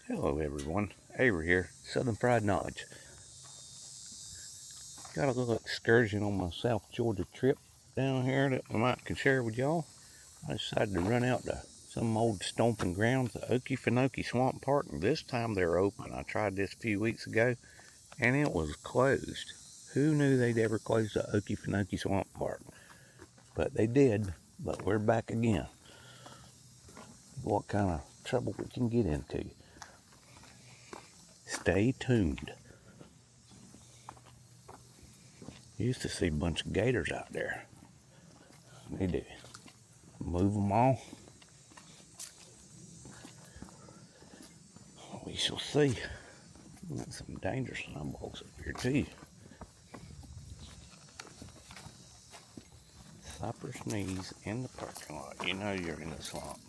Hello everyone, Avery here, Southern Fried Knowledge. Got a little excursion on my South Georgia trip down here that I might can share with y'all. I decided to run out to some old stomping grounds, the Okefenokee Swamp Park, and this time they're open. I tried this a few weeks ago and it was closed. Who knew they'd ever close the Okefenokee Swamp Park? But they did, but we're back again. What kind of trouble we can get into. Stay tuned. Used to see a bunch of gators out there. Need to move them all. We shall see. Got some dangerous snowballs up here too. Cypress knees in the parking lot. You know you're in the swamp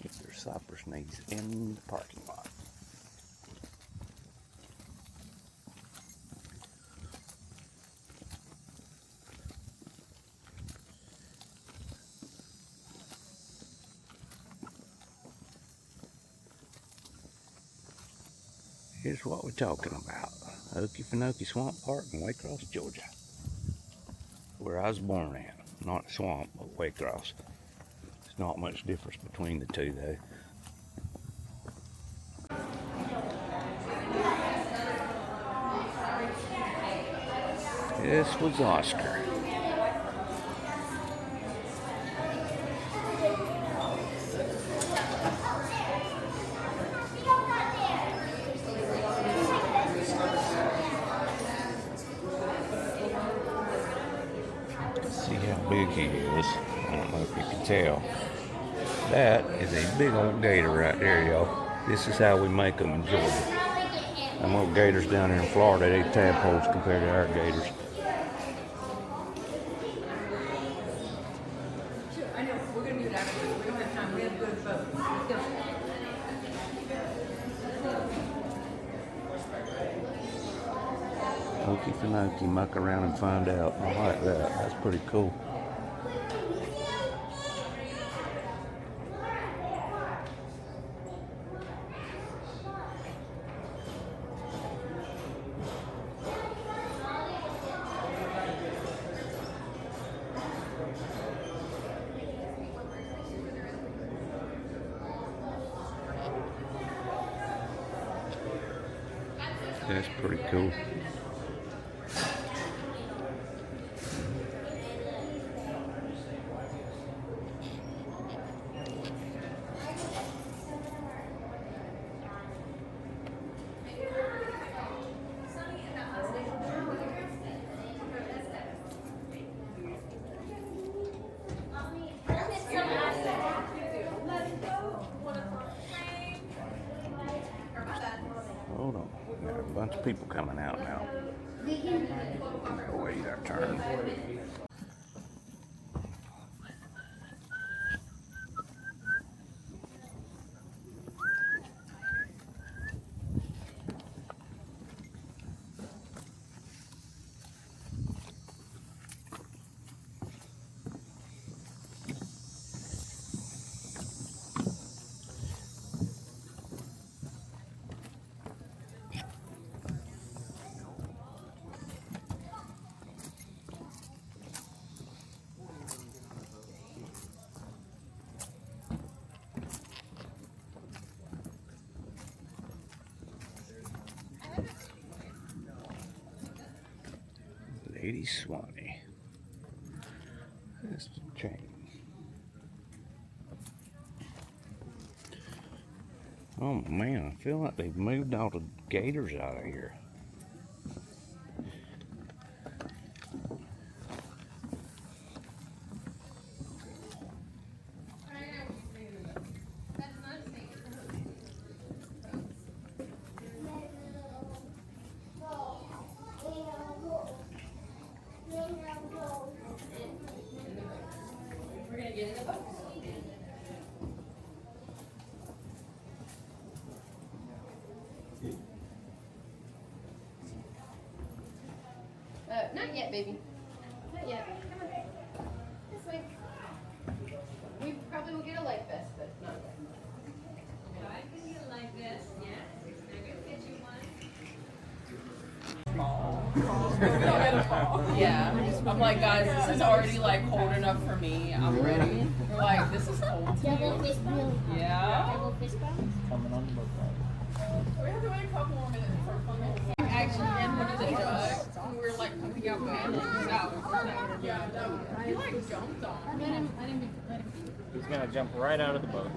if there's cypress knees in the parking lot. Here's what we're talking about. Okefenokee Swamp Park in Waycross, Georgia. Where I was born at. Not swamp, but Waycross. There's not much difference between the two though. This was Oscar. See how big he is. I don't know if you can tell. That is a big old gator right there, y'all. This is how we make them in Georgia. Them old gators down there in Florida, they tadpoles compared to our gators. I know, we're going to do it afterwards. We don't have time. We have to go to the boat. Let's go. Okefenokee, muck around and find out. I like that. That's pretty cool. That's pretty cool. Hold on. Got a bunch of people coming out now. Wait our turn. Lady Swanee. That's the chain. Oh man, I feel like they've moved all the gators out of here. We're going to get in the boat. Not yet, baby. Not yet. Come on. This way. We probably will get a life vest, but not yet. I can get a life vest, yeah. We don't get a fall. Yeah. I'm like, guys, this is already like cold enough for me. I'm ready. We're like, this is cold too. Double fist bump. Yeah. Double fist bump. Coming on the boat ride. We have to wait a couple more minutes for fun. Actually, in one of the trucks, when we were like pumping out gas. Yeah, he like jumped on. Let him. He's gonna jump right out of the boat.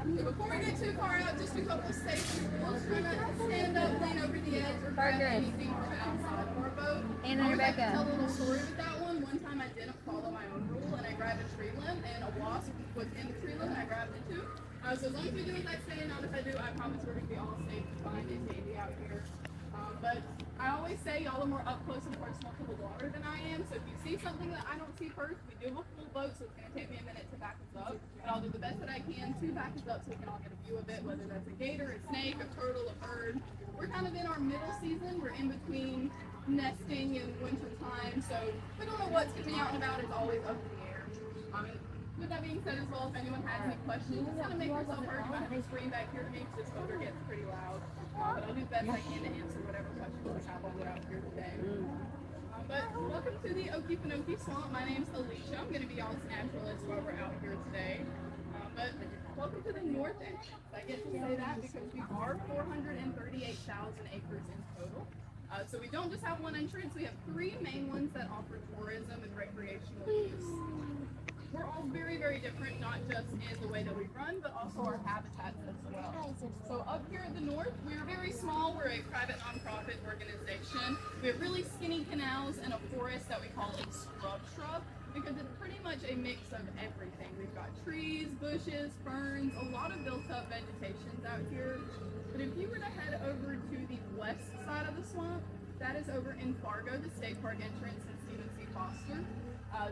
Before we get too far out, just a couple of safety rules. Try not to stand up, lean over the edge, or grab anything from outside of our boat. And I would like to Rebecca. tell a little story with that one. One time I didn't follow my own rule, and I grabbed a tree limb, and a wasp was in the tree limb, and I grabbed it too. So as long as we do as I say, and not as I do, I promise we're going to be all safe and fine and dandy out here. But I always say y'all are more up close and personal to the water than I am. So if you see something that I don't see first, we do have a full boat, so it's going to take me a minute to back us up. And I'll do the best that I can to back us up so we can all get a view of it, whether that's a gator, a snake, a turtle, a bird. We're kind of in our middle season. We're in between nesting and winter time. So we don't know what's going to be out and about. It's always up in the air. With that being said as well, if anyone has any questions, just kind of make yourself heard. You might have to scream back here to me because this motor gets pretty loud. But I'll do the best I can to answer whatever questions we have while we're out here today. But welcome to the Okefenokee Swamp. My name's Alicia. I'm going to be y'all's naturalist while we're out here today. But welcome to the north entrance. I get to say that because we are 438,000 acres in total. So we don't just have one entrance. We have three main ones that offer tourism and recreational use. We're all very, very different, not just in the way that we run, but also our habitats as well. So up here at the north, we're very small. We're a private nonprofit organization. We have really skinny canals and a forest that we call a shrub because it's pretty much a mix of everything. We've got trees, bushes, ferns, a lot of built up vegetations out here. But if you were to head over to the west side of the swamp, that is over in Fargo, the state park entrance in Stephen C. Foster.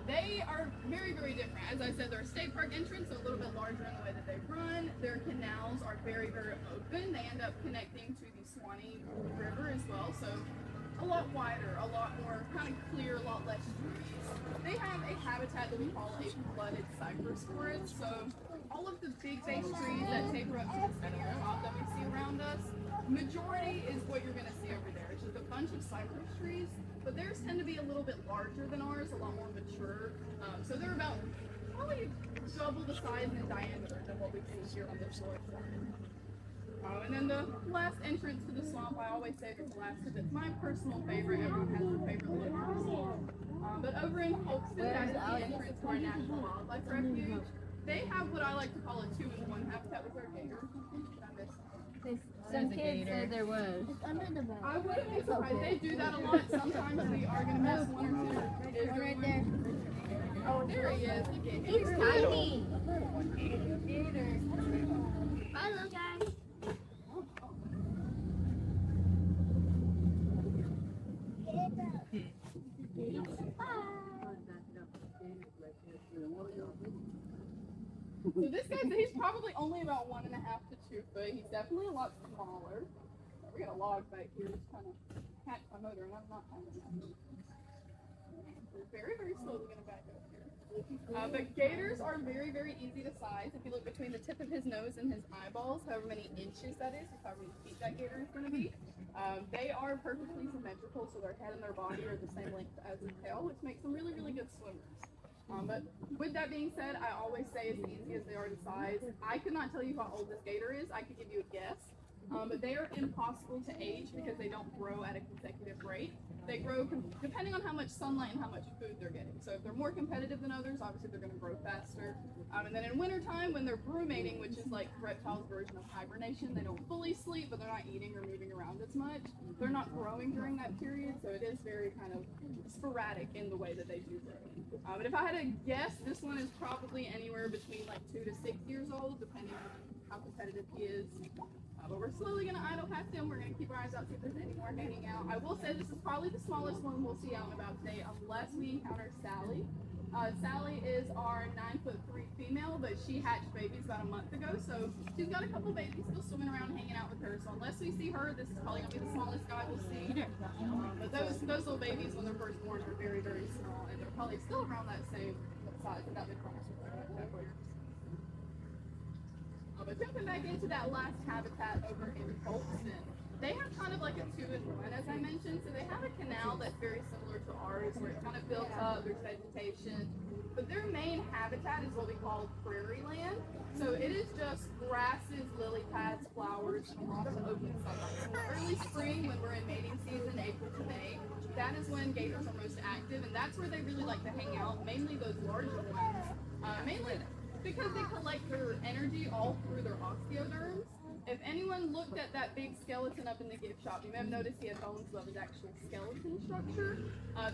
They are very, very different. As I said, they're a state park entrance, so a little bit larger in the way that they run. Their canals are very, very open. They end up connecting to the Swanee River as well, so a lot wider, a lot more kind of clear, a lot less trees. They have a habitat that we call a flooded cypress forest, so all of the big base trees that taper up to the skinnier top that we see around us, majority is what you're going to see over there. It's just a bunch of cypress trees. But theirs tend to be a little bit larger than ours, a lot more mature. So they're about probably double the size and diameter than what we see here on this north side. And then the last entrance to the swamp, I always say this last because it's my personal favorite. Everyone has their favorite location. But over in Holston, that's the entrance to our National Wildlife Refuge. They have what I like to call a 2-in-1 habitat with their gator. Some kids said there was. I wouldn't be surprised. They do that a lot. Sometimes we are going to miss one or two. Is One right there. Oh, there he is. Look at him. He's tiny. Gator. Bye, little guy. So this guy, he's probably only about 1.5 to 2 foot. He's definitely a lot smaller. We got a log back here that's kind of catch my motor, and I'm not kind of that. We're very, very slowly going to back up here. But gators are very, very easy to size. If you look between the tip of his nose and his eyeballs, however many inches that is, however many feet that gator is going to be, they are perfectly symmetrical, so their head and their body are the same length as the tail, which makes them really, really good swimmers. But with that being said, I always say as easy as they are to size. I could not tell you how old this gator is. I could give you a guess. But they are impossible to age because they don't grow at a consecutive rate. They grow depending on how much sunlight and how much food they're getting. So if they're more competitive than others, obviously they're going to grow faster. And then in wintertime, when they're brumating, which is like reptiles' version of hibernation, they don't fully sleep, but they're not eating or moving around as much. They're not growing during that period, so it is very kind of sporadic in the way that they do grow. But if I had to guess, this one is probably anywhere between like 2 to 6 years old, depending on how competitive he is. But we're slowly going to idle past him. We're going to keep our eyes out, see if there's any more hanging out. I will say this is probably the smallest one we'll see out and about today, unless we encounter Sally. Sally is our 9'3" female, but she hatched babies about a month ago, so she's got a couple babies still swimming around, hanging out with her. So unless we see her, this is probably going to be the smallest guy we'll see. But those little babies, when they're first born, are very, very small, and they're probably still around that same size that they promised. But jumping back into that last habitat over in Holston, they have kind of like a 2-in-1, as I mentioned. So they have a canal that's very similar to ours, where it kind of builds up, there's vegetation. But their main habitat is what we call prairie land. So it is just grasses, lily pads, flowers, and a lot of open sunlight. So in early spring, when we're in mating season, April to May, that is when gators are most active, and that's where they really like to hang out, mainly those larger ones. Mainly because they collect their energy all through their osteoderms. If anyone looked at that big skeleton up in the gift shop, you may have noticed he had bones above his actual skeleton structure.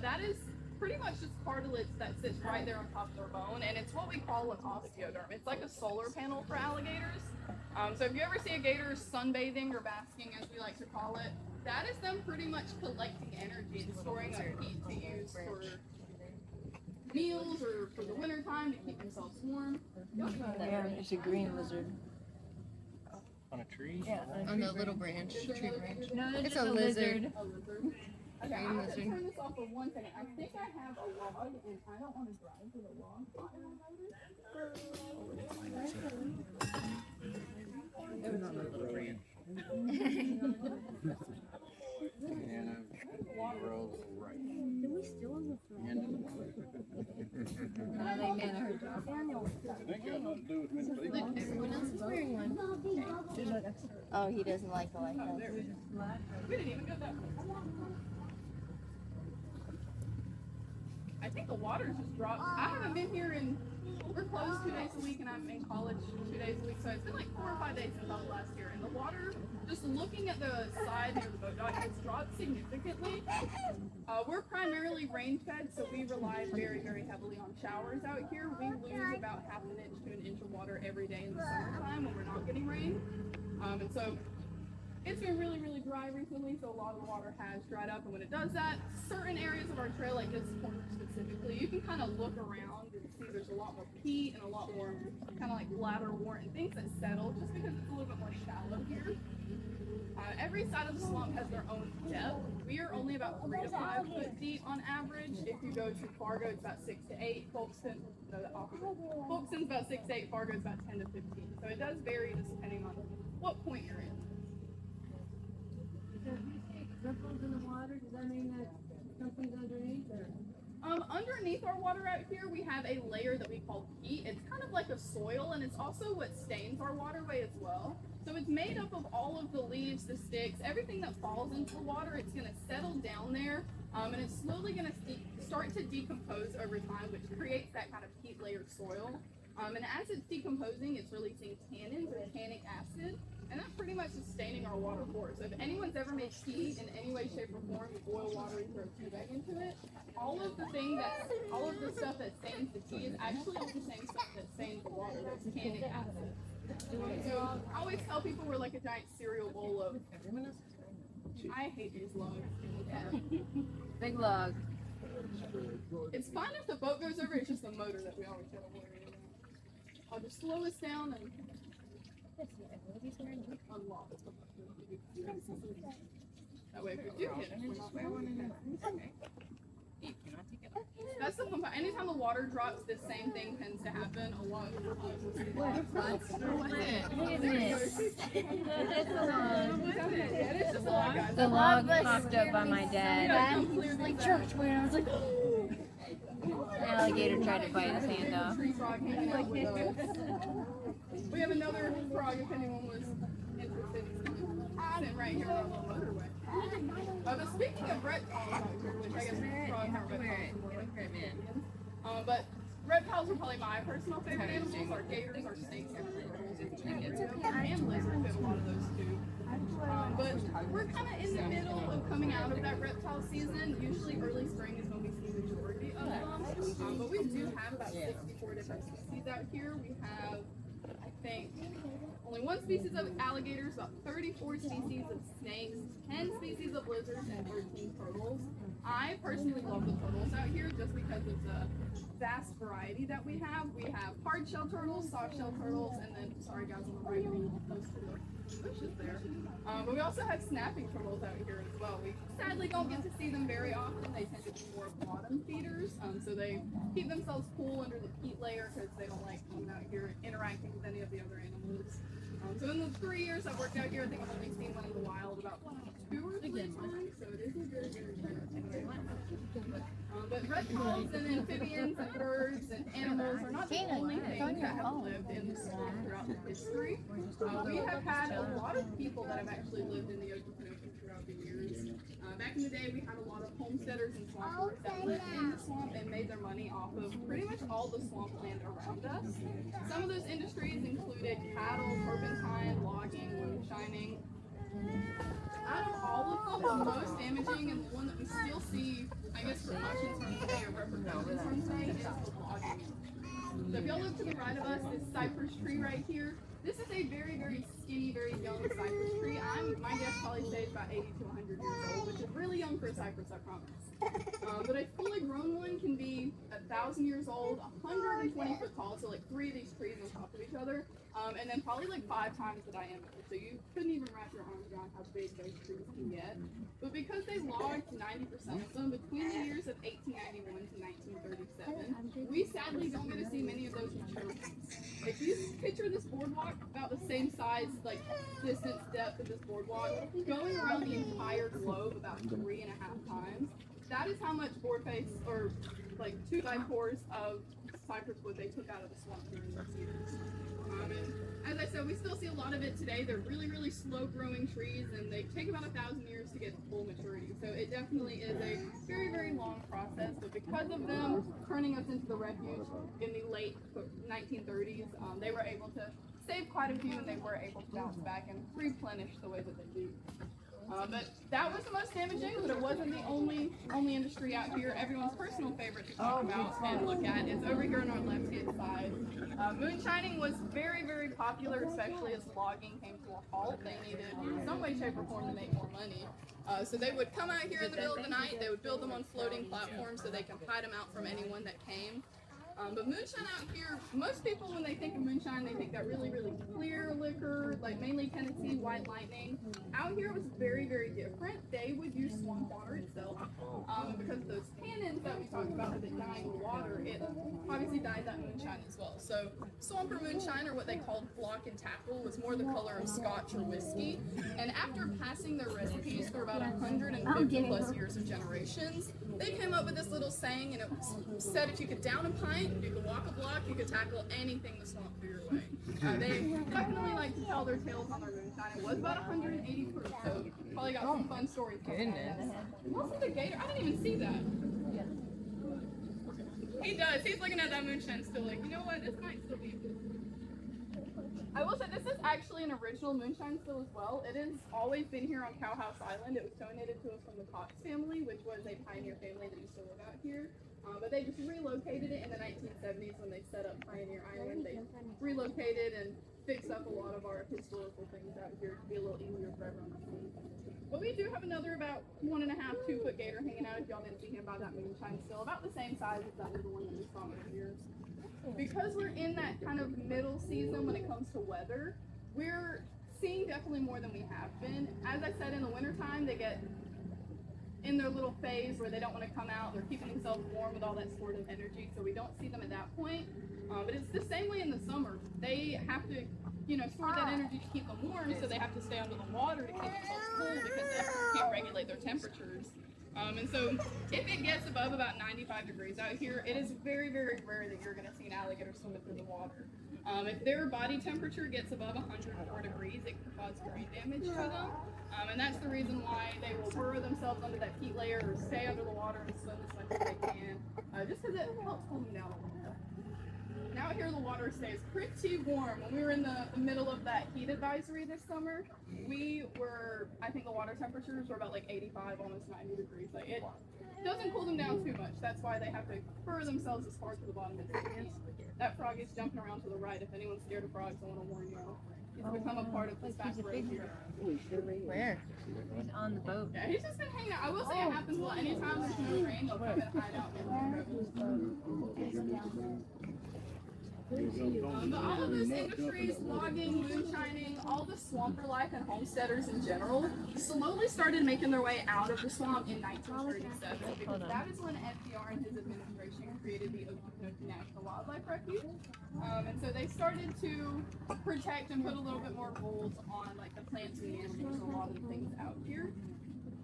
That is pretty much just cartilage that sits right there on top of their bone, and it's what we call an osteoderm. It's like a solar panel for alligators. So if you ever see a gator sunbathing or basking, as we like to call it, that is them pretty much collecting energy and storing up heat to use for meals or for the winter time to keep themselves warm. Yeah, it's a green lizard. On a tree? Yeah, On the little branch, Is there tree another branch. picture? No, it's a lizard. A lizard. Okay, I'm gonna turn this off for one second. I think I have a log, and I don't want to drive with a log fire It was on the little branch. Look, everyone else is wearing one. Oh, he doesn't like the lighthouse. We didn't even go that far. I think the water's just dropped. I haven't been here we're closed 2 days a week, and I'm in college 2 days a week, so it's been like 4 or 5 days since I was last year. And the water, just looking at the side near the boat dock, it's dropped significantly. We're primarily rain fed, so we rely very, very heavily on showers out here. We lose about half an inch to an inch of water every day in the summertime when we're not getting rain. And so it's been really, really dry recently, so a lot of the water has dried up. And when it does that, certain areas of our trail, like this corner specifically, you can kind of look around and see there's a lot more peat and a lot more kind of like bladder wart and things that settle just because it's a little bit more shallow here. Every side of the swamp has their own depth. We are only about 3 to 5 foot deep on average. If you go to Fargo, it's about 6 to 8. Folkeston's about 6 to 8. Fargo's about 10 to 15. So it does vary just depending on what point you're in. Ripples in the water, does that mean that something's underneath or? Underneath our water out here, we have a layer that we call peat. It's kind of like a soil, and it's also what stains our waterway as well. So it's made up of all of the leaves, the sticks, everything that falls into the water. It's going to settle down there, and it's slowly going to start to decompose over time, which creates that kind of peat layered soil. And as it's decomposing, it's releasing tannins or tannic acid, and that pretty much is staining our water for it. So if anyone's ever made tea in any way, shape, or form, you boil water and throw tea bag into it, all of the stuff that stains the tea is actually all the same stuff that stains the water. That's tannic acid. So I always tell people we're like a giant cereal bowl of. I hate these logs. Big log. It's fine if the boat goes over. It's just the motor that we always gotta worry about. I'll just slow us down and unlock. That way, if we do hit it, we're not okay. That's the fun part. Anytime the water drops, the same thing tends to happen. A lot of people will see that. The log popped up by my dad. Like church where I was like, Alligator tried to bite his hand off. We have another frog if anyone was interested. Sitting right here on our little motorway. But speaking of reptiles out here, which I guess frogs aren't reptiles, but reptiles are probably my personal favorite animals. Our gators, our snakes, and lizards fit a lot of those too. But we're kind of in the middle of coming out of that reptile season. Usually early spring is when we see the majority of them. But we do have about 64 different species out here. We have, I think, only one species of alligators, about 34 species of snakes, 10 species of lizards, and 13 turtles. I personally love the turtles out here just because of the vast variety that we have. We have hard shell turtles, soft shell turtles, and then, sorry guys, on the right, close to the bushes there. But we also have snapping turtles out here as well. We sadly don't get to see them very often. They tend to be more bottom feeders, so they keep themselves cool under the peat layer because they don't like coming out here and interacting with any of the other animals. So in the 3 years I've worked out here, I think I've only seen one in the wild about 2 or 3 times. So it is a very, very rare. But reptiles and amphibians and birds and animals are not the only things that have lived in the swamp throughout the history. We have had a lot of people that have actually lived in the Okefenokee throughout the years. Back in the day, we had a lot of homesteaders and swampers that lived in the swamp and made their money off of pretty much all the swampland around us. Some of those industries included cattle, turpentine, logging, moonshining. Out of all of them, the most damaging and the one that we still see, I guess, precautions from today or repercussions from today is the logging. So if y'all look to the right of us, this cypress tree right here, this is a very, very skinny, very young cypress tree. My guess probably stays about 80 to 100 years old, which is really young for a cypress, I promise. But a fully grown one can be 1,000 years old, 120 foot tall, so like 3 of these trees on top of each other, and then probably like 5 times the diameter. So you couldn't even wrap your arms around how big those trees can get. But because they logged 90% of them between the years of 1891 to 1937, we sadly don't get to see many of those mature ones. If you picture this boardwalk about the same size, like distance, depth of this boardwalk, going around the entire globe about 3.5 times, that is how much board face or like 2x4s of cypress wood they took out of the swamp during those years. And as I said, we still see a lot of it today. They're really, really slow growing trees and they take about 1,000 years to get to full maturity. So it definitely is a very, very long process. But because of them turning us into the refuge in the late 1930s, they were able to save quite a few and they were able to bounce back and replenish the way that they do. But that was the most damaging, but it wasn't the only industry out here. Everyone's personal favorite to talk about and look at is over here on our left-hand side. Moonshining was very, very popular, especially as logging came to a halt. They needed, in some way, shape, or form, to make more money. So they would come out here in the middle of the night. They would build them on floating platforms so they can hide them out from anyone that came. But moonshine out here, most people when they think of moonshine, they think that really, really clear liquor, like mainly Tennessee White Lightning. Out here it was very, very different. They would use swamp water itself, because those tannins that we talked about with it dyeing the water, it obviously dyed that moonshine as well. So swamper moonshine, or what they called block and tackle, was more the color of scotch or whiskey. And after passing their recipes for about 150 plus years of generations, they came up with this little saying, and it said if you could down a pint, you could walk a block, you could tackle anything the swamp threw your way. They definitely like to tell their tales on their moonshine. It was about 180 proof, so probably got some fun stories. Goodness. What's the gator? I didn't even see that. He does. He's looking at that moonshine still like, you know what, this might still be good. I will say this is actually an original moonshine still as well. It has always been here on Cowhouse Island. It was donated to us from the Cox family, which was a pioneer family that used to live out here. But they just relocated it in the 1970s when they set up Pioneer Island. They relocated and fixed up a lot of our historical things out here to be a little easier for everyone to see. But we do have another about 1.5, 2 foot gator hanging out if y'all didn't see him by that moonshine still, about the same size as that little one that we saw earlier. Because we're in that kind of middle season when it comes to weather, we're seeing definitely more than we have been. As I said, in the wintertime, they get in their little phase where they don't want to come out. They're keeping themselves warm with all that stored up energy, so we don't see them at that point. But it's the same way in the summer. They have to, store that energy to keep them warm, so they have to stay under the water to keep themselves cool because they can't regulate their temperatures. And so if it gets above about 95 degrees out here, it is very, very rare that you're going to see an alligator swimming through the water. If their body temperature gets above 104 degrees, it can cause brain damage to them. And that's the reason why they will burrow themselves under that heat layer or stay under the water and swim as much as they can, just because it helps cool them down a little bit. Now here the water stays pretty warm. When we were in the middle of that heat advisory this summer, I think the water temperatures were about like 85, almost 90 degrees. Like it doesn't cool them down too much. That's why they have to burrow themselves as far to the bottom as they can. That frog is jumping around to the right. If anyone's scared of frogs, I want to warn you. He's become a part of this back road here. Where? He's on the boat. Yeah, he's just been hanging out. I will say it happens a lot. Anytime there's no rain, they'll come and hide out in the but all of those industries, logging, moonshining, all the swamper life and homesteaders in general, slowly started making their way out of the swamp in 1937 because that is when FDR and his administration created the Okefenokee National Wildlife Refuge. And so they started to protect and put a little bit more rules on like the plants and the animals and a lot of the things out here.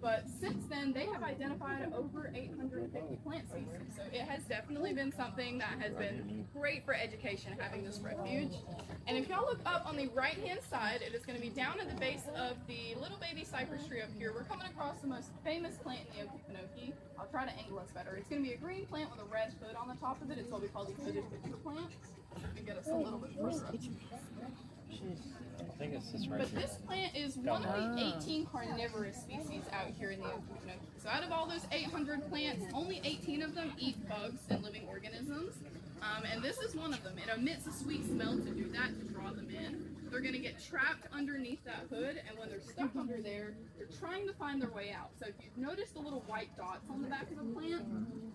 But since then, they have identified over 850 plant species. So it has definitely been something that has been great for education, having this refuge. And if y'all look up on the right-hand side, it is going to be down at the base of the little baby cypress tree up here. We're coming across the most famous plant in the Okefenokee. I'll try to angle us better. It's going to be a green plant with a red hood on the top of it. It's what we call the hooded pitcher plant. And get us a little bit more stuff. I think it's this right But here. this plant is one of the 18 carnivorous species out here in the Okefenokee. So out of all those 800 plants, only 18 of them eat bugs and living organisms. And this is one of them. It emits a sweet smell to do that, to draw them in. They're going to get trapped underneath that hood, and when they're stuck under there, they're trying to find their way out. So if you've noticed the little white dots on the back of the plant,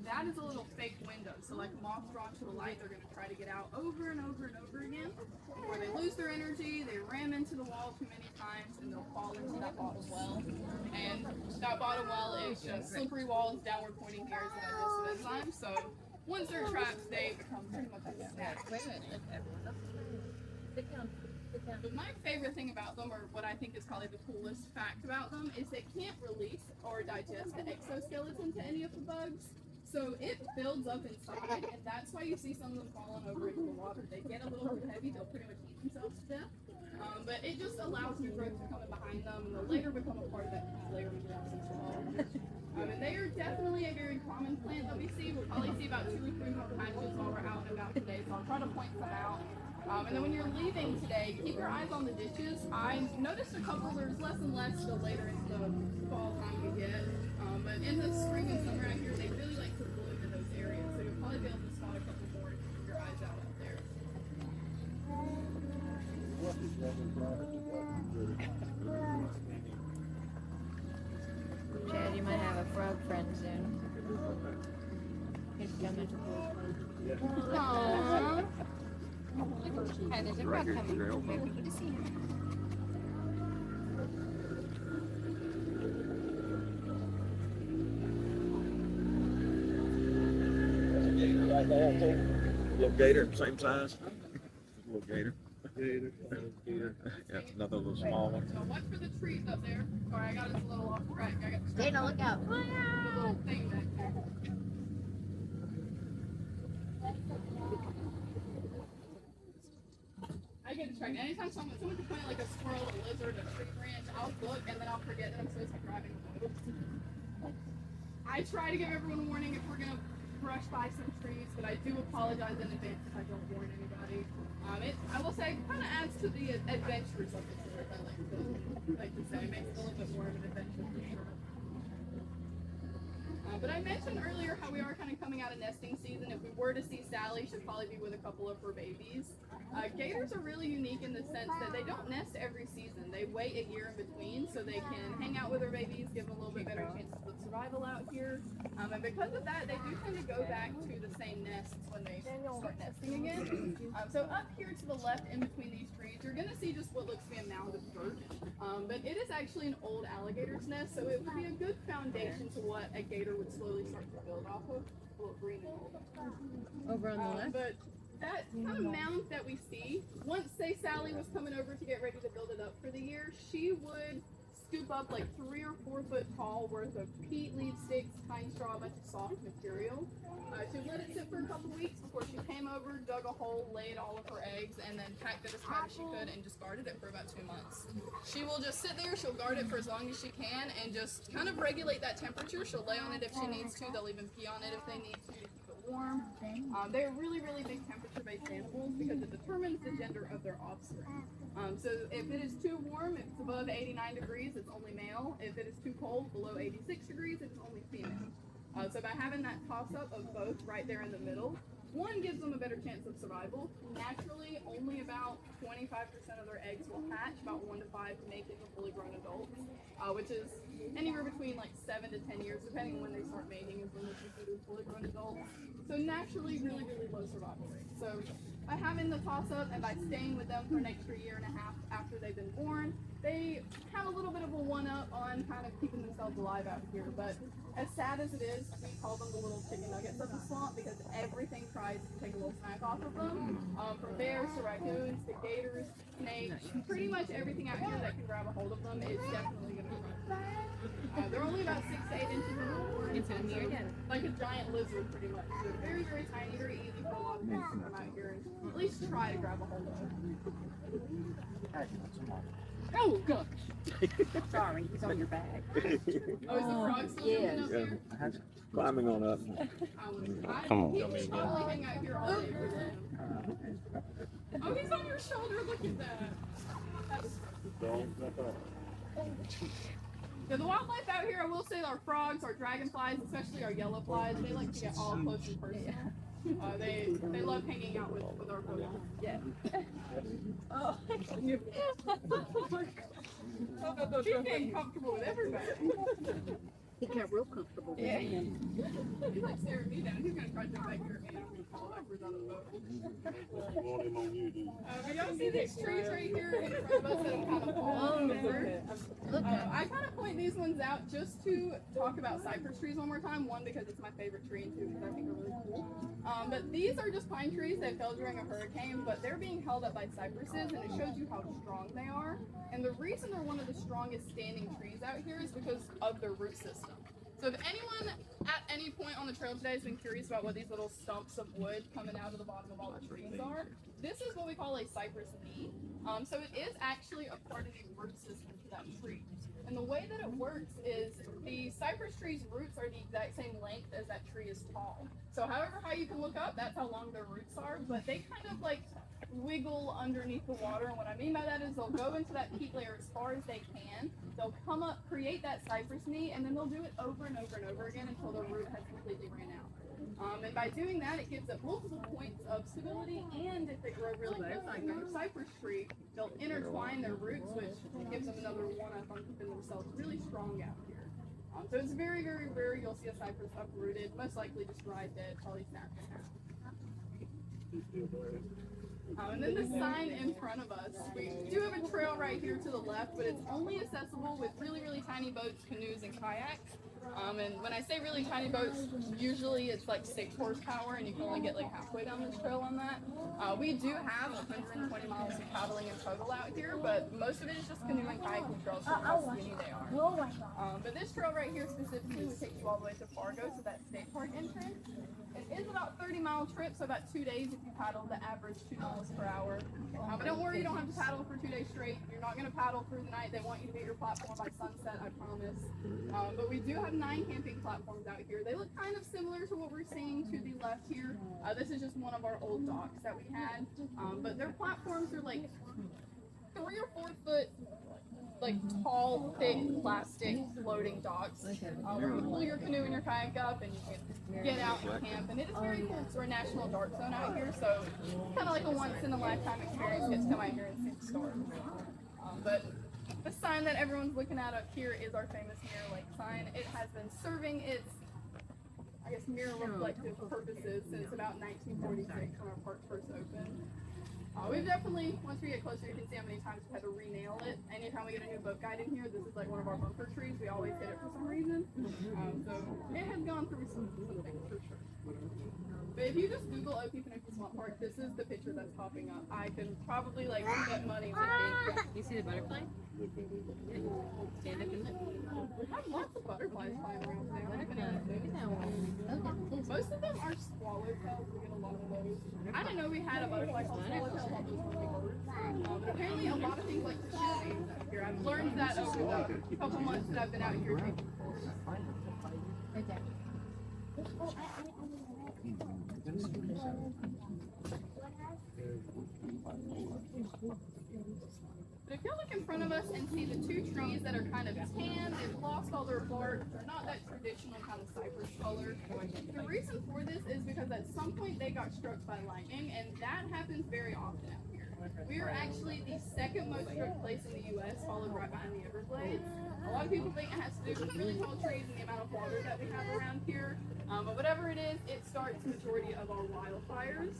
that is a little fake window. So like moths drawn to the light, they're going to try to get out over and over and over again. Before they lose their energy, they ram into the wall too many times, and they'll fall into that bottom well. And that bottom well is just slippery walls, downward pointing gears, and digestive enzymes. So once they're trapped, they become pretty much like a snack. But my favorite thing about them, or what I think is probably the coolest fact about them, is they can't release or digest the exoskeleton to any of the bugs. So it builds up inside, and that's why you see some of them falling over into the water. They get a little bit heavy, they'll pretty much eat themselves to death. But it just allows new growth to come in behind them, and they'll later become a part of that layer of growth as well. And they are definitely a very common plant that we see. We'll probably see about 2 or 3 more patches while we're out and about today, so I'll try to point some out. And then when you're leaving today, keep your eyes on the ditches. I noticed a couple, there's less and less the later into the fall time we get. But in the spring and summer out here, they really like to bloom in those areas. So you'll probably be able to spot a couple more if you keep your eyes out there. Chad, you might have a frog friend soon. He's coming. Aww. Hi, there's a frog coming. Maybe we get to see him. Right there, too. Little gator, same size. Little gator. Yeah, another little small one. So watch for the trees up there. Sorry, I got us a little off track. I got distracted. Gator, look out. The little thing back there. I get distracted. Anytime someone can point like a squirrel, a lizard, a tree branch, I'll look and then I'll forget that I'm supposed to be driving a boat. I try to give everyone a warning if we're gonna brush by some trees, but I do apologize in advance if I don't warn anybody. I will say, kind of adds to the adventures of the tour, I like to say. It makes it a little bit more of an adventure for sure. But I mentioned earlier how we are kind of coming out of nesting season. If we were to see Sally, she'd probably be with a couple of her babies. Gators are really unique in the sense that they don't nest every season. They wait a year in between so they can hang out with their babies, give them a little bit better chances of survival out here. And because of that, they do tend to go back to the same nests when they start nesting again. So up here to the left in between these trees, you're going to see just what looks to be a mound of dirt. But it is actually an old alligator's nest, so it would be a good foundation to what a gator would slowly start to build off of. A little green and old. Over on the left? But that kind of mound that we see, once say Sally was coming over to get ready to build it up for the year, she would scoop up like 3 or 4 foot tall worth of peat, leaf sticks, pine straw, a bunch of soft material. She would let it sit for a couple weeks before she came over, dug a hole, laid all of her eggs, and then packed it as tight as she could and just guarded it for about 2 months. She will just sit there, she'll guard it for as long as she can and just kind of regulate that temperature. She'll lay on it if she needs to. They'll even pee on it if they need to keep it warm. They're really, really big temperature-based animals because it determines the gender of their offspring. So if it is too warm, if it's above 89 degrees, it's only male. If it is too cold, below 86 degrees, it's only female. So by having that toss-up of both right there in the middle, one gives them a better chance of survival. Naturally, only about 25% of their eggs will hatch, about 1 to 5 to make it to fully grown adults, which is anywhere between like 7 to 10 years, depending on when they start mating is when they're considered fully grown adults. So naturally, really, really low survival rate. So by having the toss-up and by staying with them for an extra 1.5 years after they've been born, they have a little bit of a one-up on kind of keeping themselves alive out here. But as sad as it is, we call them the little chicken nuggets of the swamp because everything tries to take a little snack off of them. From bears to raccoons to gators, snakes, pretty much everything out here that can grab a hold of them is definitely going to eat. They're only about 6 to 8 inches long, like a giant lizard pretty much. So very, very tiny, very easy for a lot of people to come out here and at least try to grab a hold of. Oh gosh! Sorry, he's on your back. Oh, is the frog still swimming up here? Climbing on up. Come on. He could probably hang out here all day with him. Oh, he's on your shoulder. Look at that. Yeah, the wildlife out here, I will say, our frogs, our dragonflies, especially our yellow flies, they like to get all close and personal. They love hanging out with our folks. Yeah. Oh. She's getting comfortable with everybody. He got real comfortable. Yeah. He's like staring me down. He's gonna try to jump back here and I'm gonna fall backwards on the boat. But y'all see these trees right here in front of us that have kind of fallen over? I kind of point these ones out just to talk about cypress trees one more time. One, because it's my favorite tree, and two, because I think they're really cool. But these are just pine trees that fell during a hurricane, but they're being held up by cypresses, and it shows you how strong they are. And the reason they're one of the strongest standing trees out here is because of their root system. So if anyone at any point on the trail today has been curious about what these little stumps of wood coming out of the bottom of all the trees are, this is what we call a cypress knee. So it is actually a part of the root system for that tree. And the way that it works is the cypress tree's roots are the exact same length as that tree is tall. So however high you can look up, that's how long their roots are, but they kind of like wiggle underneath the water. And what I mean by that is they'll go into that peat layer as far as they can. They'll come up, create that cypress knee, and then they'll do it over and over and over again until their root has completely ran out. And by doing that, it gives it multiple points of stability, and if they grow really close like another cypress tree, they'll intertwine their roots, which gives them another one-up on keeping themselves really strong out here. So it's very, very rare you'll see a cypress uprooted, most likely just dry dead, probably snapped in half. And then the sign in front of us, we do have a trail right here to the left, but it's only accessible with really, really tiny boats, canoes, and kayaks. And when I say really tiny boats, usually it's like 6 horsepower, and you can only get like halfway down this trail on that. We do have 120 miles of paddling in total out here, but most of it is just canoe and kayaking trails, so how skinny they are. But this trail right here specifically would take you all the way to Fargo, to that state park entrance. It is about a 30-mile trip, so about 2 days if you paddle the average 2 miles per hour. But don't worry, you don't have to paddle for 2 days straight. You're not going to paddle through the night. They want you to be at your platform by sunset, I promise. But we do have 9 camping platforms out here. They look kind of similar to what we're seeing to the left here. This is just one of our old docks that we had. But their platforms are like 3 or 4 foot like tall, thick, plastic floating docks. Where you pull your canoe and your kayak up and you can get out and camp. And it is very cool because we're a national dark zone out here, so kind of like a once-in-a-lifetime experience. Get to come out here and see the stars. But the sign that everyone's looking at up here is our famous Mirror Lake sign. It has been serving its, I guess, mirror reflective purposes since about 1946 when our park first opened. We've definitely, once we get closer, you can see how many times we've had to re-nail it. Anytime we get a new boat guide in here, this is like one of our bumper trees. We always hit it for some reason. So it has gone through some things for sure. But if you just Google Okefenokee Swamp Park, this is the picture that's popping up. I can probably like bet money on it. You see the butterfly? Stand up and look. We have lots of butterflies flying around today. Look at that one. Look at this. Most of them are swallowtails. We get a lot of those. I didn't know we had a butterfly called swallowtail. All those were birds. But apparently a lot of things like to shoot things out here. I've learned that over the couple months that I've been out here taking courses. Right there. But if you look in front of us and see the 2 trees that are kind of tan, they've lost all their bark, they're not that traditional kind of cypress color. The reason for this is because at some point they got struck by lightning, and that happens very often out here. We are actually the second most struck place in the U.S., followed right behind the Everglades. A lot of people think it has to do with the really tall trees and the amount of water that we have around here. But whatever it is, it starts the majority of our wildfires.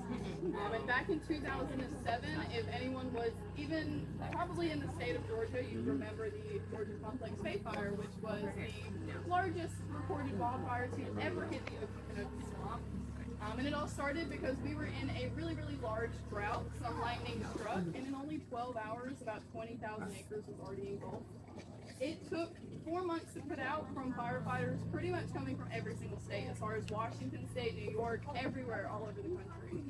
And back in 2007, if anyone was even probably in the state of Georgia, you remember the Georgia Complex Bay Fire, which was the largest recorded wildfire to ever hit the Okefenokee Swamp. And it all started because we were in a really, really large drought. Some lightning struck, and in only 12 hours, about 20,000 acres was already engulfed. It took 4 months to put out from firefighters pretty much coming from every single state, as far as Washington State, New York, everywhere, all over the country.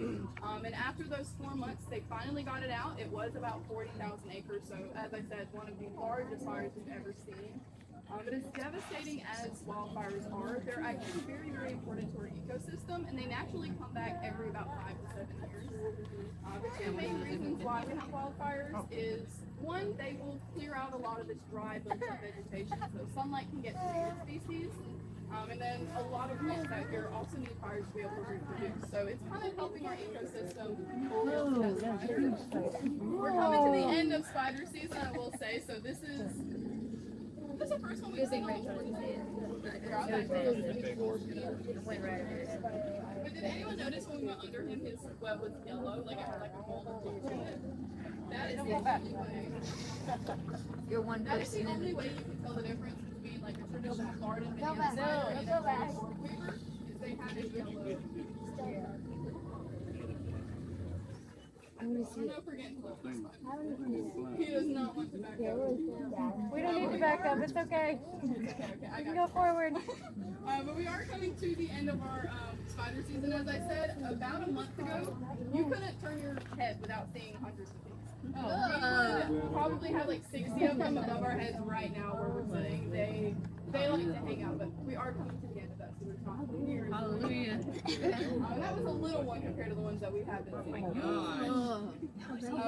And after those 4 months, they finally got it out. It was about 40,000 acres, so as I said, one of the largest fires we've ever seen. But as devastating as wildfires are, they're actually very, very important to our ecosystem, and they naturally come back every about 5 to 7 years. The two main reasons why we have wildfires is, one, they will clear out a lot of this dry built up vegetation, so sunlight can get to native species. And then a lot of plants out here also need fires to be able to reproduce. So it's kind of helping our ecosystem. We're coming to the end of spider season, I will say, so this is the first one we've seen. But did anyone notice when we went under him, his web was yellow, like it had like a mold of blue in it? That is the only way. You're one That is the person only in way you can tell the difference between like a traditional garden and a spider and a traditional weaver, is they have it yellow. I don't know if we're getting close. He does not want to back up. We don't need to back up, it's okay. I You got go forward. But we are coming to the end of our spider season. As I said, about a month ago, you couldn't turn your head without seeing hundreds of these. We would probably have like 60 of them above our heads right now where we're sitting. They like to hang out, but we are coming to the end of that, so there's not near. Hallelujah. That was a little one compared to the ones that we have been seeing.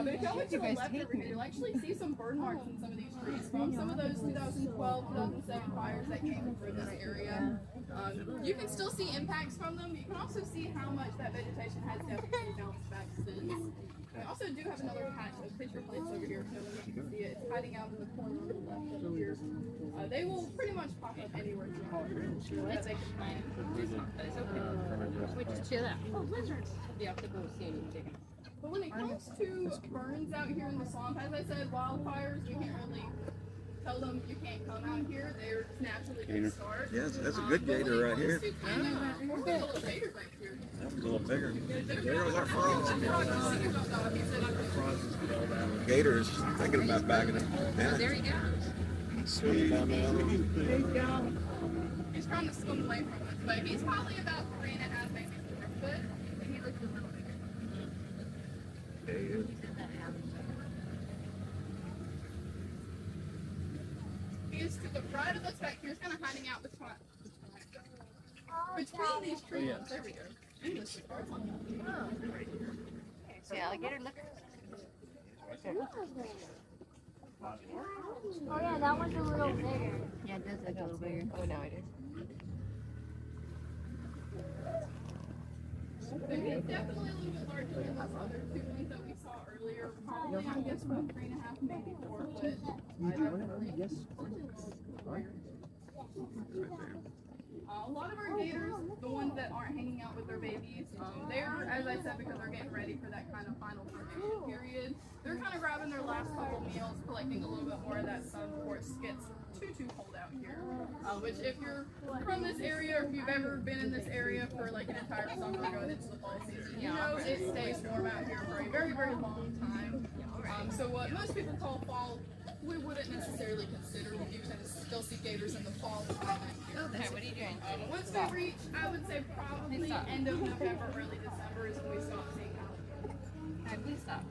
But if y'all look to the left over here, you'll actually see some burn marks in some of these trees from some of those 2012, 2007 fires that came through this area. You can still see impacts from them. You can also see how much that vegetation has definitely bounced back since. We also do have another patch of pitcher plants over here, so you can see it. It's hiding out in the corner on the left over here. They will pretty much pop up anywhere that they can find. It's okay. We just chill out. Oh, lizards. You have to go see anything. But when it comes to burns out here in the swamp, as I said, wildfires, we can't really tell them you can't come out here. They're just naturally going to start. Yes, that's a good gator right here. We're a little gator back here. That was a little bigger. There's our frogs. Gators thinking about bagging it. Yeah. There you go. Sweet. There you go. He's trying to swim away from us, but he's probably about 3.5, maybe 4 foot. And he looks a little bigger. He is to the right of us back here. He's kind of hiding out between these trees. There we go. English starts on See alligator, look. Oh yeah, that one's a little bigger. Yeah, it does look a little bigger. Oh, now it is. He's definitely a little bit larger than those other two ones that we saw earlier. Probably, I guess, about 3.5, maybe 4 foot. A lot of our gators, the ones that aren't hanging out with their babies, they're, as I said, because they're getting ready for that kind of final formation period, they're kind of grabbing their last couple meals, collecting a little bit more of that sun before it gets too cold out here. Which if you're from this area, or if you've ever been in this area for like an entire summer going into the fall season, you know it stays warm out here for a very, very long time. So what most people call fall, we wouldn't necessarily consider. You can still see gators in the fall time here. Okay, what are you doing? Once we reach, I would say probably end of November, early December is when we stop seeing alligators. Okay, please stop.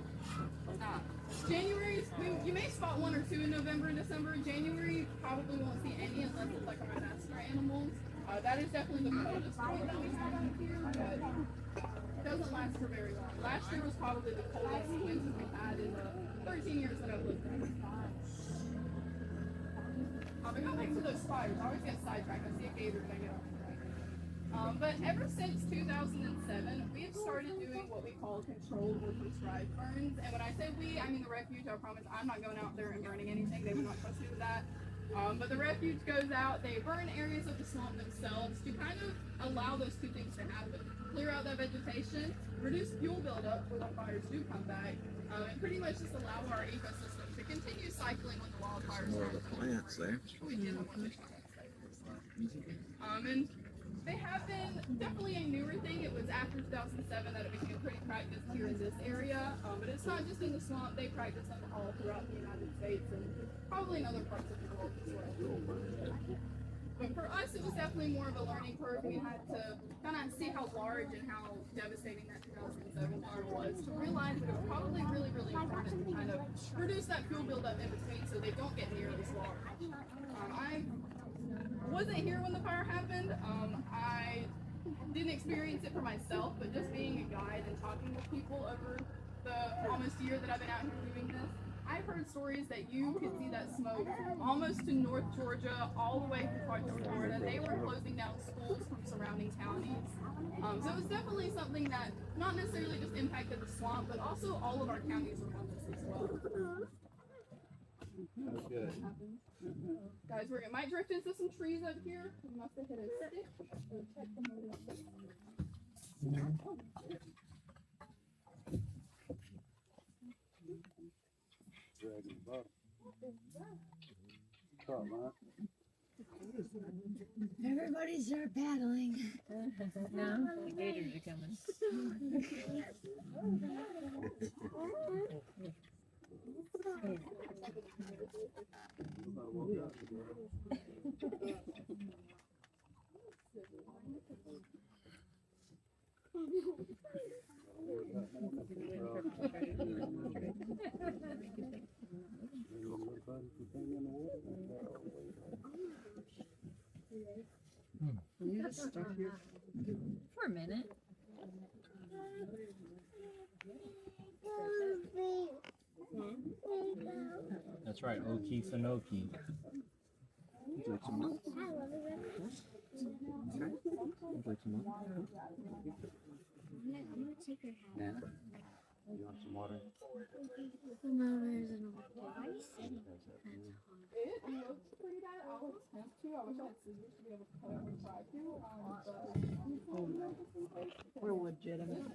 Stop. January, you may spot 1 or 2 in November and December. January, probably won't see any unless it's like our master animals. That is definitely the coldest point that we have out here, but it doesn't last for very long. Last year was probably the coldest winter we've had in the 13 years that I've lived there. But going back to those spiders, I always get sidetracked. I see a gator and I get off track. But ever since 2007, we have started doing what we call controlled or prescribed burns. And when I say we, I mean the refuge. I promise I'm not going out there and burning anything. They would not trust me with that. But the refuge goes out, they burn areas of the swamp themselves to kind of allow those two things to happen. Clear out that vegetation, reduce fuel buildup when the fires do come back, and pretty much just allow our ecosystem to continue cycling when the wildfires More of the start. plants there. We did have one fish on that site. And they have been definitely a newer thing. It was after 2007 that it became pretty practiced here in this area. But it's not just in the swamp. They practice them all throughout the United States and probably in other parts of the world as well. But for us, it was definitely more of a learning curve. We had to kind of see how large and how devastating that 2007 fire was to realize that it was probably really, really important to kind of reduce that fuel buildup in between so they don't get nearly as large. I wasn't here when the fire happened. I didn't experience it for myself, but just being a guide and talking with people over the almost year that I've been out here doing this, I've heard stories that you could see that smoke almost to North Georgia, all the way through parts of Florida. They were closing down schools from surrounding counties. So it was definitely something that not necessarily just impacted the swamp, but also all of our counties around us as well. That's good. Guys, we might drift into some trees up here. We must have hit a stick. So check the motor. Dragging the bottom. Drop line. Everybody start paddling. No, the gators are coming. You just stuck here. For a minute. That's right, Okefenokee. I'm gonna take her hat. Yeah. You want some water? No, there's an old device. It looks pretty bad. I would attempt to. I wish I had scissors to be able to cut it and try to. We're legitimate. We're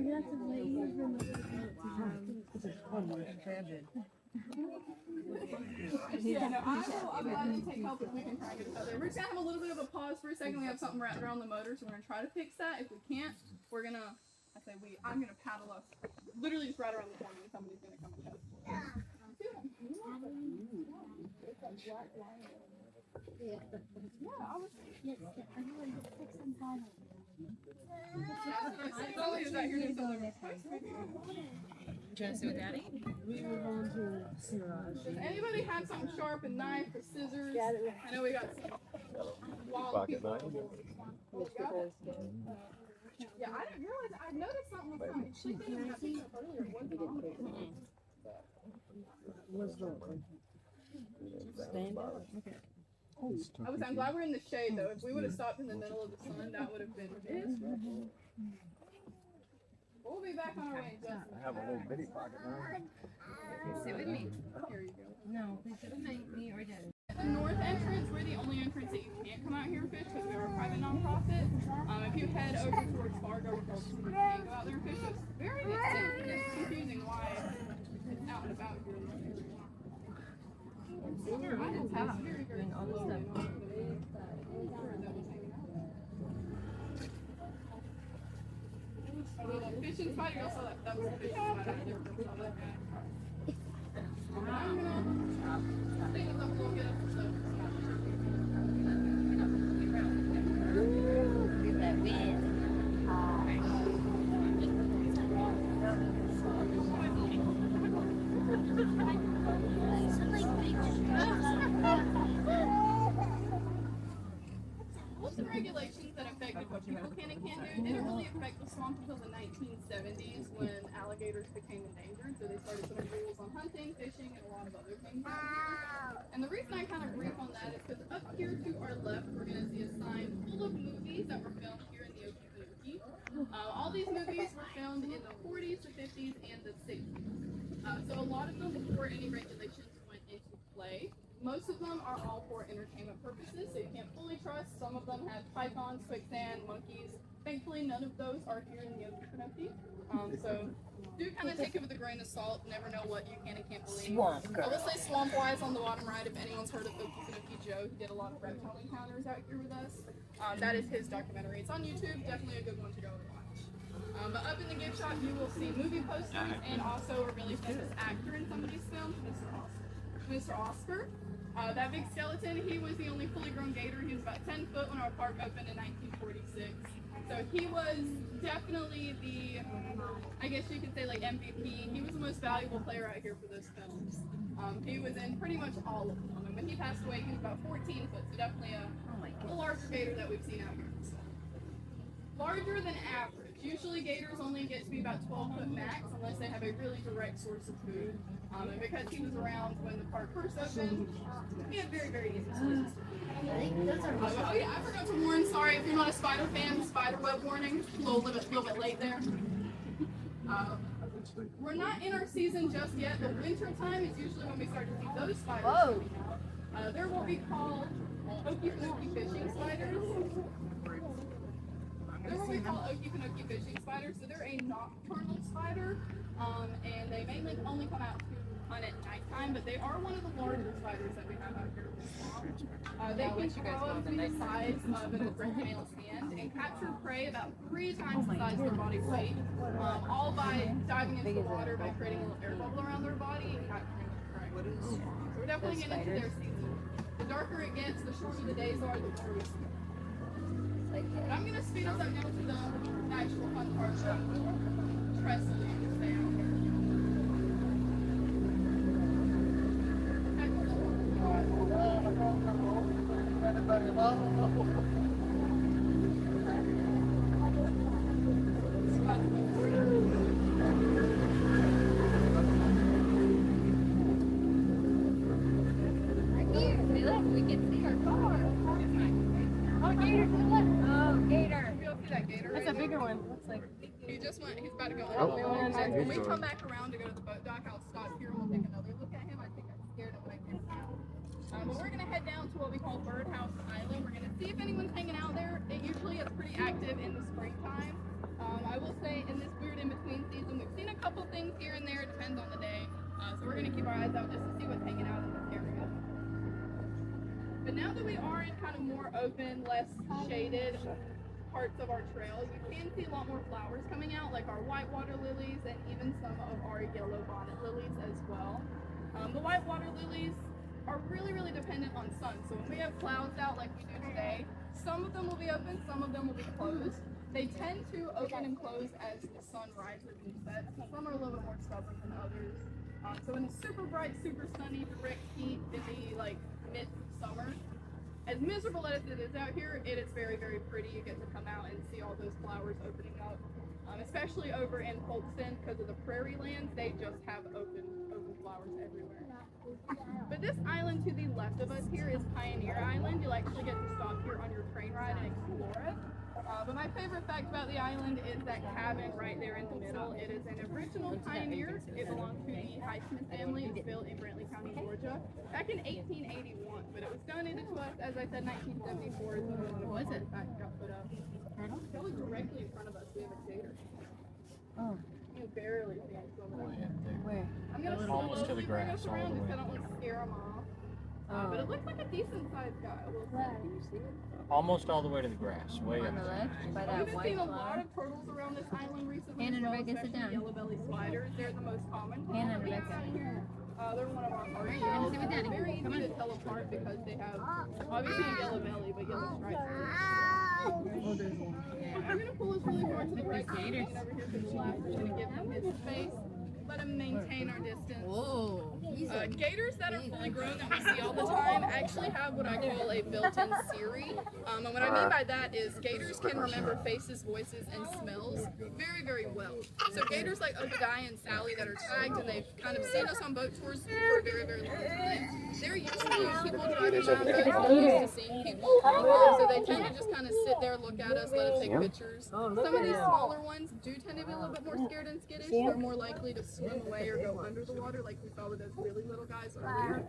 gonna have to wait here for my boat to come. Yeah, no, I'm glad to take help if we can try and get each other. We're just gonna have a little bit of a pause for a second. We have something wrapped around the motor, so we're gonna try to fix that. If we can't, we're gonna, I'm gonna paddle us literally just right around the corner and somebody's gonna come and help. Yeah. Yeah, I was. Yes, I'm going to fix and paddle. Is that your new song? Do you want to sit with Daddy? We move on to Siraj. Does anybody have something sharp, a knife, or scissors? I know we got some wild Pocket people. knife. Oh, we got it? Yeah, I didn't realize. I noticed something was coming. She didn't have it up earlier. It wasn't on there. I'm glad we're in the shade though. If we would have stopped in the middle of the sun, that would have been miserable. We'll be back on our way in just a I minute. have a little bitty pocket knife. Sit with me. Here you go. No, please sit with me or Daddy. The north entrance, we're the only entrance that you can't come out here and fish because we are a private nonprofit. If you head over towards Fargo, you can go out there and fish. It's very confusing why it's out and about here in this area. I just have very, very Doing all the stuff. Fishing spot, you also that was a fishing spot. I never saw that guy. I'm gonna take it up a little bit. Get that wind. recent regulations that affected what people can and can't do didn't really affect the swamp until the 1970s when alligators became endangered. So they started putting rules on hunting, fishing, and a lot of other things out here. And the reason I kind of brief on that is because up here to our left, we're going to see a sign full of movies that were filmed here in the Okefenokee. All these movies were filmed in the 40s, the 50s, and the 60s. So a lot of them before any regulations went into play. Most of them are all for entertainment purposes, so you can't fully trust. Some of them have pythons, quicksand, monkeys. Thankfully, none of those are here in the Okefenokee. So do kind of take it with a grain of salt. Never know what you can and can't believe. I will say swamp-wise on the bottom right, if anyone's heard of Okefenokee Joe, he did a lot of reptile encounters out here with us. That is his documentary. It's on YouTube. Definitely a good one to go and watch. But up in the gift shop, you will see movie posters and also a really famous actor in somebody's film, Mr. Oscar. That big skeleton, he was the only fully grown gator. He was about 10 foot when our park opened in 1946. So he was definitely the, I guess you could say like MVP. He was the most valuable player out here for those films. He was in pretty much all of them. And when he passed away, he was about 14 foot, so definitely a larger gator that we've seen out here. Larger than average. Usually gators only get to be about 12 foot max unless they have a really direct source of food. And because he was around when the park first opened, he had very, very easy sources of food. Oh yeah, I forgot to warn, sorry if you're not a spider fan, spider web warning. A little bit late there. We're not in our season just yet. The winter time is usually when we start to see those spiders coming out. They're what we call Okefenokee fishing spiders. They're what we call Okefenokee fishing spiders, so they're a nocturnal spider, and they mainly only come out to hunt at nighttime, but they are one of the larger spiders that we have out here in the swamp. They can grow up to the size of an adult male's hand and capture prey about 3 times the size of their body weight, all by diving into the water by creating a little air bubble around their body and capturing the prey. So we're definitely getting into their season. The darker it gets, the shorter the days are, the more we see. But I'm going to speed us up now to the actual fun part of the press so you can stay out here. We can see our car. Oh, Gator, to the left. Oh, Gator. You'll see that gator That's right a bigger one. Looks like. He just went, he's about to go in. When we come back around to go to the boat dock, I'll stop here and we'll take another look at him. I think I scared him when I came out. But we're going to head down to what we call Birdhouse Island. We're going to see if anyone's hanging out there. It usually is pretty active in the springtime. I will say in this weird in-between season, we've seen a couple things here and there. It depends on the day. So we're going to keep our eyes out just to see what's hanging out in this area. But now that we are in kind of more open, less shaded parts of our trail, you can see a lot more flowers coming out, like our whitewater lilies and even some of our yellow bonnet lilies as well. The whitewater lilies are really, really dependent on sun. So when we have clouds out like we do today, some of them will be open, some of them will be closed. They tend to open and close as the sun rises and sets. Some are a little bit more stubborn than others. So in the super bright, super sunny, direct heat in the like mid-summer, as miserable as it is out here, it is very, very pretty. You get to come out and see all those flowers opening up. Especially over in Folkston, because of the prairie lands, they just have open flowers everywhere. But this island to the left of us here is Pioneer Island. You'll actually get to stop here on your train ride and explore it. But my favorite fact about the island is that cabin right there in the middle. It is an original Pioneer. It belonged to the Heisman family. It was built in Brantley County, Georgia, back in 1881. But it was donated to us, as I said, 1974 is when one of the facts got put up. Go directly in front of us. We have a gator. Oh. You barely see him swimming. Where? I'm gonna Almost to the slowly bring grass, us all around the just way. so I don't want to scare him off. But it looks like a decent sized guy. I will say. Can you see it? Almost all the way to the grass, way On up the there. left? By We've that been white seeing a lot flower? of turtles around this island recently. Hannah and as well, Rebecca, sit especially down. yellow belly spiders. They're the most common. Hannah and We have Rebecca. out here. They're one of our Alright, you're gonna sit with Daddy. Very easy Come on. to tell apart because they have obviously a yellow belly, but yellow stripes. Oh, there's one. I'm gonna pull us really far to the right. Gators. And over here to the left, we're gonna give him his space. let them maintain our distance. Whoa. Gators that are fully grown that we see all the time actually have what I call a built-in Siri. And what I mean by that is gators can remember faces, voices, and smells very, very well. So gators like Okefenokee and Sally that are tagged and they've kind of seen us on boat tours for a very, very long time, they're used to people driving around boats, they're used to seeing people. So they tend to just kind of sit there, look at us, let us take pictures. Some of these smaller ones do tend to be a little bit more scared and skittish. They're more likely to swim away or go under the water like we saw with those really little guys earlier.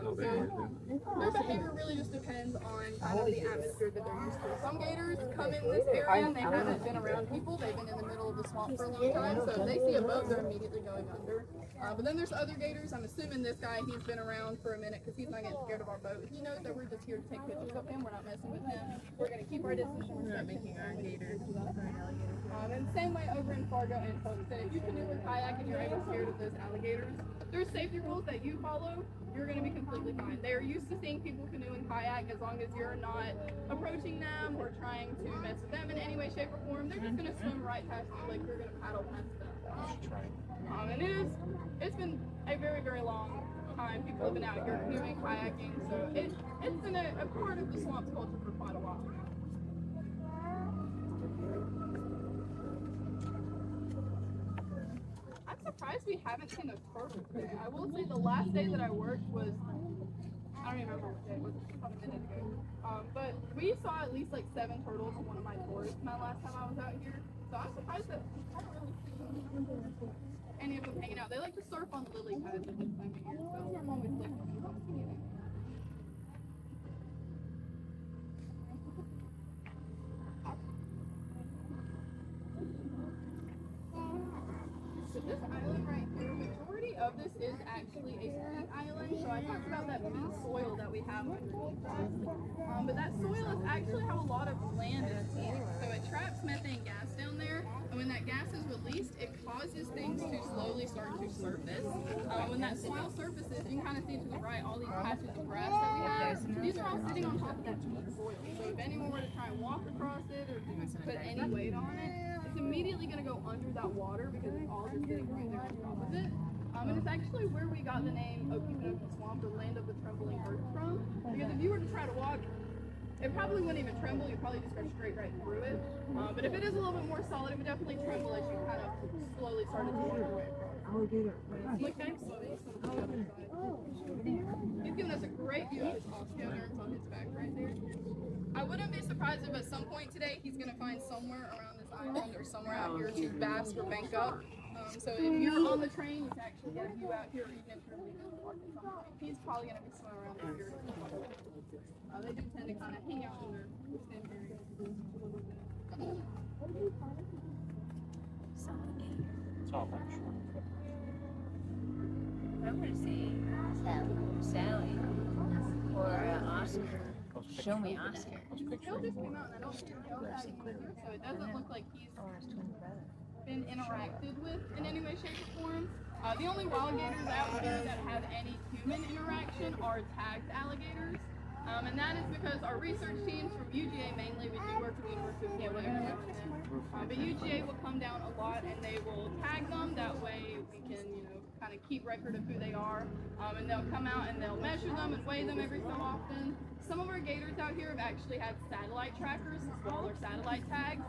So their behavior really just depends on kind of the atmosphere that they're used to. Some gators come in this area and they haven't been around people. They've been in the middle of the swamp for a long time, so if they see a boat, they're immediately going under. But then there's other gators. I'm assuming this guy, he's been around for a minute because he's not getting scared of our boat. He knows that we're just here to take pictures of him. We're not messing with him. We're going to keep our distance and we're not making our gators. And same way over in Fargo and Folkestone. If you canoe with kayak and you're ever scared of those alligators, there's safety rules that you follow. You're going to be completely fine. They're used to seeing people canoe and kayak. As long as you're not approaching them or trying to mess with them in any way, shape, or form, they're just going to swim right past you like you're going to paddle past them. And it's been a very, very long time. People have been out here canoeing, kayaking, so it's been a part of the swamps culture for quite a while. I'm surprised we haven't seen a turtle today. I will say the last day that I worked was, I don't even remember what day it was, about a minute ago. But we saw at least like 7 turtles on one of my tours my last time I was out here. So I'm surprised that we haven't really seen any of them hanging out. They like to surf on lily pads at this time of year, so I'm always looking for them. So this island right here, majority of this is actually a peat island. So I talked about that peat soil that we have underneath us. But that soil is actually how a lot of land is formed. So it traps methane gas down there, and when that gas is released, it causes things to slowly start to surface. When that soil surfaces, you can kind of see to the right all these patches of grass that we have. These are all sitting on top of that peat soil. So if anyone were to try and walk across it or put any weight on it, it's immediately going to go under that water because it's all just sitting right there on top of it. And it's actually where we got the name Okefenokee Swamp, or Land of the Trembling Earth, from. Because if you were to try to walk, it probably wouldn't even tremble. You'd probably just go straight right through it. But if it is a little bit more solid, it would definitely tremble as you kind of slowly started to walk your way across. Look nice. He's giving us a great view of his Oscar. It's on his back right there. I wouldn't be surprised if at some point today he's going to find somewhere around this island or somewhere out here to bask or bank up. So if you're on the train, you can actually get a view out here, even if you're leaving the park at some point. He's probably going to be swimming around here. They do tend to kind of hang out in their same area. It's all about short. I want to see Sally or Oscar. Show me Oscar. He'll just come out and I don't see him out here, so it doesn't look like he's been interacted with in any way, shape, or form. The only wild gators out here that have any human interaction are tagged alligators. And that is because our research teams from UGA mainly, we do work with the University of Florida every now and then, but UGA will come down a lot and they will tag them. That way we can, kind of keep record of who they are. And they'll come out and they'll measure them and weigh them every so often. Some of our gators out here have actually had satellite trackers, smaller satellite tags.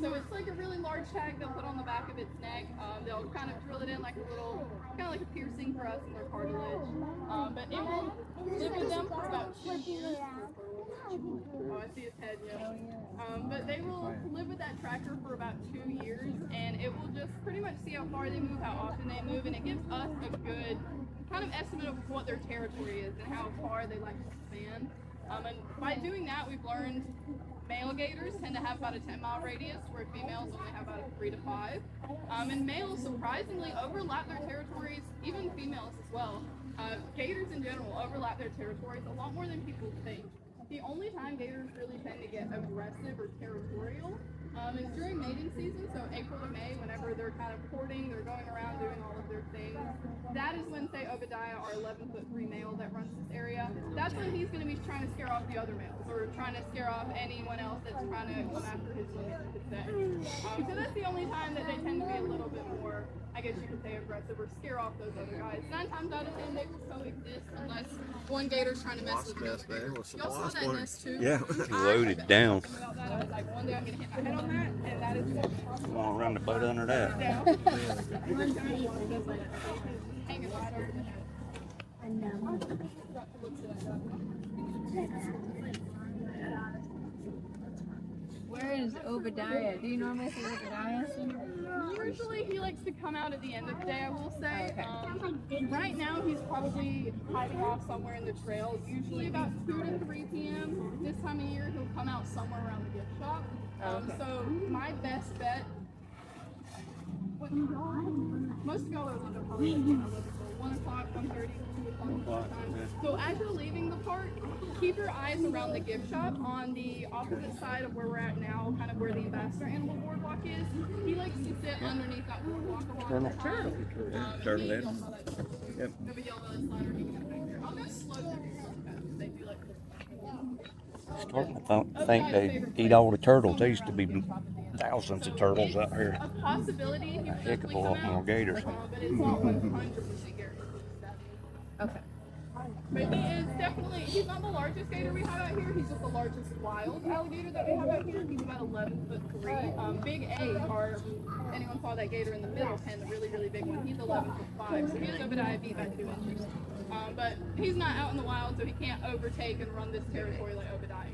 So it's like a really large tag they'll put on the back of its neck. They'll kind of drill it in like a little, kind of like a piercing for us in their cartilage. But it will live with them for about 2 years. Oh, I see his head, yeah. But they will live with that tracker for about 2 years, and it will just pretty much see how far they move, how often they move, and it gives us a good kind of estimate of what their territory is and how far they like to expand. And by doing that, we've learned male gators tend to have about a 10-mile radius, where females only have about a 3 to 5. And males surprisingly overlap their territories, even females as well. Gators in general overlap their territories a lot more than people think. The only time gators really tend to get aggressive or territorial is during mating season, so April to May, whenever they're kind of courting, they're going around doing all of their things. That is when, say, Obadiah, our 11'3" male that runs this area, that's when he's going to be trying to scare off the other males, or trying to scare off anyone else that's trying to come after his women, you could say. So that's the only time that they tend to be a little bit more, I guess you could say, aggressive, or scare off those other guys. 9 times out of 10, they will coexist unless one gator's trying to mess with the other gator. Y'all saw that nest too? Yeah. Loaded down. About that, I was like, one day I'm going to hit my head on that, and that is what I want to run the boat under that. down. Hanging right over the head. Where is Obadiah? Do you normally see Obadiah somewhere? Usually he likes to come out at the end of the day, I will say. Right now he's probably hiding off somewhere in the trail, usually about 2 to 3 p.m. This time of year he'll come out somewhere around the gift shop. So my best bet, most of y'all are probably 1 o'clock, 1:30, 2 o'clock. So as you're leaving the park, keep your eyes around the gift shop on the opposite side of where we're at now, kind of where the ambassador animal boardwalk is. He likes to sit underneath that boardwalk a lot of the time. Turtle head. Yep. Maybe yellow belly slider, he can get back there. I'll go slow through because they do like Starting to think they eat all the turtles. There used to be thousands of turtles out here. a possibility. A heck of a lot more gators. But it's not 100% guaranteed. Okay. But he is definitely, he's not the largest gator we have out here, he's just the largest wild alligator that we have out here. He's about 11'3". Big A, or anyone saw that gator in the middle pen, the really, really big one, he's 11'5", so he's Obadiah beat by 2 inches. But he's not out in the wild, so he can't overtake and run this territory like Obadiah.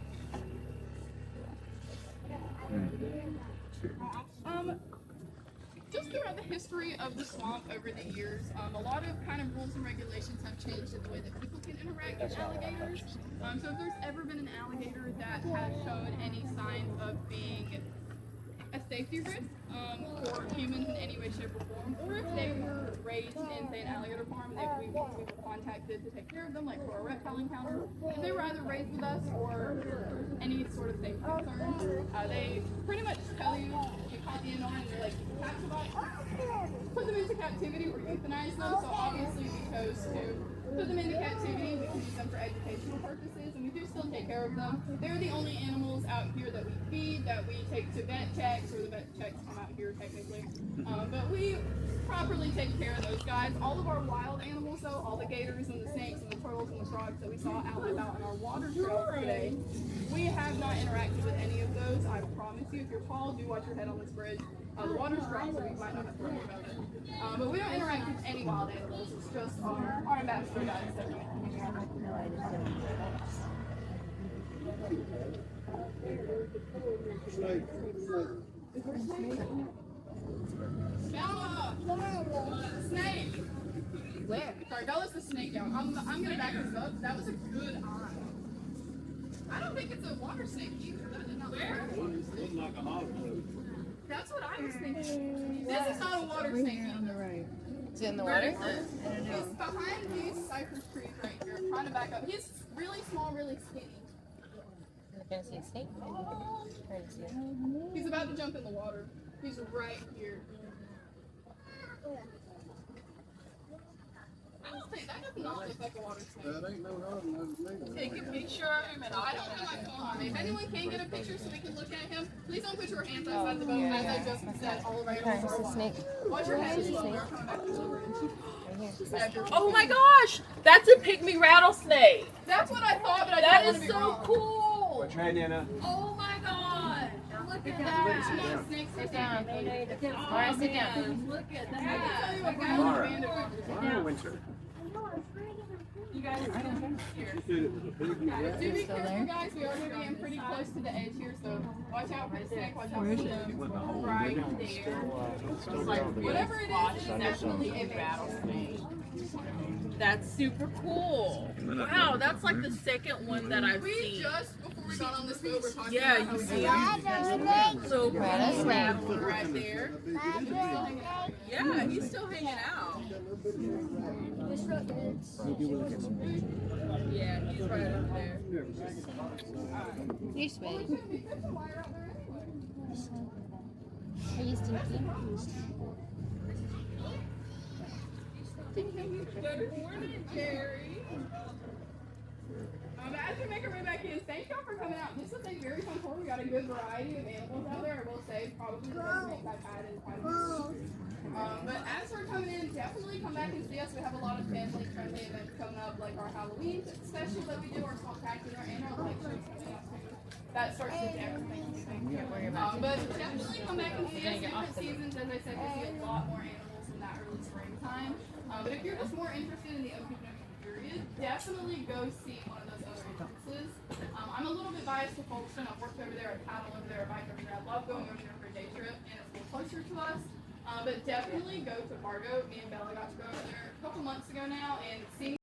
Just throughout the history of the swamp over the years, a lot of kind of rules and regulations have changed in the way that people can interact with alligators. So if there's ever been an alligator that has shown any signs of being a safety risk for humans in any way, shape, or form, or if they were raised in, say, an alligator farm, we were contacted to take care of them, like for a reptile encounter. If they were either raised with us or any sort of safety concerns, they pretty much tell you, you call the in on, and they're like, put them into captivity or euthanize them. So obviously we chose to put them into captivity. We can use them for educational purposes, and we do still take care of them. They're the only animals out here that we feed, that we take to vet checks, or the vet checks come out here technically. But we properly take care of those guys. All of our wild animals though, all the gators and the snakes and the turtles and the frogs that we saw out and about on our water trail today, we have not interacted with any of those. I promise you, if you're tall, do watch your head on this bridge. The water's dry, so we might not have to worry about it. But we don't interact with any wild animals. It's just our ambassador guys that we Snake! Where? Sorry, that was the snake down. I'm gonna back this up. That was a good eye. I don't think it's a water snake either. That did not look like a water snake. That's what I was thinking. This is not a water snake either. Is it in the water? He's behind these cypress trees right here. I'm trying to back up. He's really small, really skinny. You're gonna see a snake? Trying to see it. He's about to jump in the water. He's right here. I don't think that does not look like a water snake. Take a picture of him, and I don't have my phone on me. If anyone can get a picture so we can look at him, please don't put your hands outside the boat, as I just said. All of our Okay, it's a snake. Watch your head. Oh my gosh! That's a pygmy rattlesnake! That's what I thought, but I That don't is want to be so wrong. cool! What's your hand, Nana? Oh my god! Look at that! Snakes Sit down. Alright, sit down. Look at that! I can tell you what kind of band of Wow, Winter. you guys are here. Do be careful, guys. We are going to be in pretty close to the edge here, so watch out for the snake. Watch out for them. Right there. Whatever it is definitely a rattlesnake. That's super cool. Wow, that's like the second one that I've We seen. just, before got on this boat. We're talking Yeah, about how you we see have So That's right. right there. Yeah, he's still hanging out. Yeah, he's right up there. You're sweaty. Are you stinky? Good morning, Jerry. As we make our way back in, thank y'all for coming out. This was a very fun tour. We got a good variety of animals out there. I will say, probably the best mix I've had in quite a few. But as we're coming in, definitely come back and see us. We have a lot of family-friendly events coming up, like our Halloween special that we do, our swamp tacular, and our light shows coming up too. That starts with everything. But definitely come back and see us. Different seasons, as I said, we see a lot more animals in that early springtime. But if you're just more interested in the Okefenokee period, definitely go see one of those other entrances. I'm a little bit biased to Folkestone. I've worked over there, I've paddled over there, I've biked over there. I love going over there for a day trip, and it's a little closer to us. But definitely go to Fargo. Me and Bella got to go over there a couple months ago now, and seeing